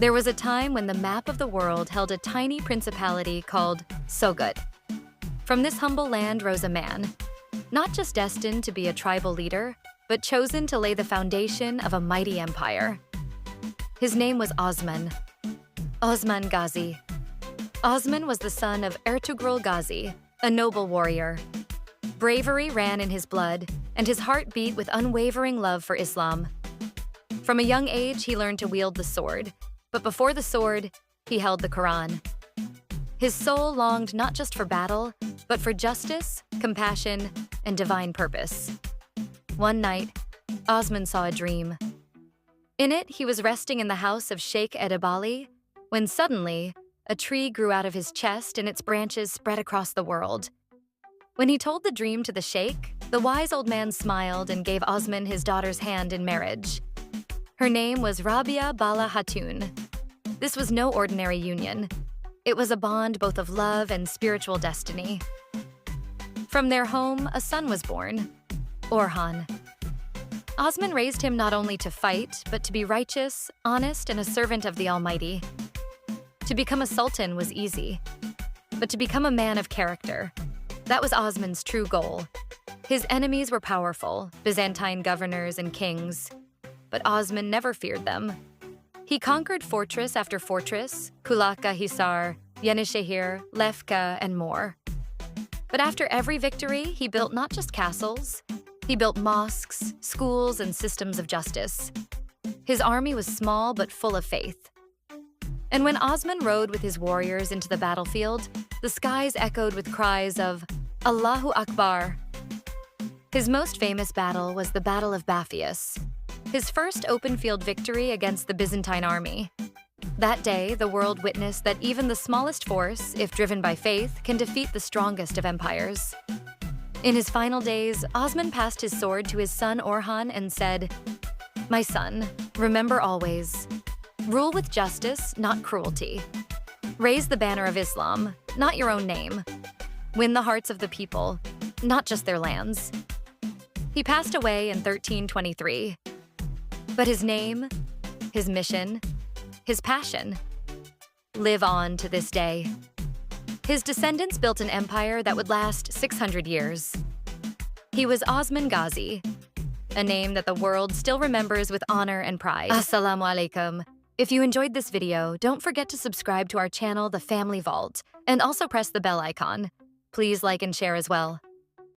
There was a time when the map of the world held a tiny principality called Sogut. From this humble land rose a man, not just destined to be a tribal leader, but chosen to lay the foundation of a mighty empire. His name was Osman Ghazi. Osman was the son of Ertugrul Ghazi, a noble warrior. Bravery ran in his blood, and his heart beat with unwavering love for Islam. From a young age, he learned to wield the sword, but before the sword, he held the Quran. His soul longed not just for battle, but for justice, compassion, and divine purpose. One night, Osman saw a dream. In it, he was resting in the house of Sheikh Edebali, when suddenly, a tree grew out of his chest and its branches spread across the world. When he told the dream to the sheikh, the wise old man smiled and gave Osman his daughter's hand in marriage. Her name was Rabia Bala Hatun. This was no ordinary union. It was a bond both of love and spiritual destiny. From their home, a son was born, Orhan. Osman raised him not only to fight, but to be righteous, honest, and a servant of the Almighty. To become a sultan was easy, but to become a man of character, that was Osman's true goal. His enemies were powerful, Byzantine governors and kings, but Osman never feared them. He conquered fortress after fortress, Kulaka Hisar, Yenishehir, Lefka, and more. But after every victory, he built not just castles, he built mosques, schools, and systems of justice. His army was small but full of faith. And when Osman rode with his warriors into the battlefield, the skies echoed with cries of Allahu Akbar. His most famous battle was the Battle of Baphius, his first open-field victory against the Byzantine army. That day, the world witnessed that even the smallest force, if driven by faith, can defeat the strongest of empires. In his final days, Osman passed his sword to his son Orhan and said, "My son, remember always, rule with justice, not cruelty. Raise the banner of Islam, not your own name. Win the hearts of the people, not just their lands." He passed away in 1323. But his name, his mission, his passion live on to this day. His descendants built an empire that would last 600 years. He was Osman Ghazi, a name that the world still remembers with honor and pride. Assalamu alaikum. If you enjoyed this video, don't forget to subscribe to our channel, The Family Vault, and also press the bell icon. Please like and share as well.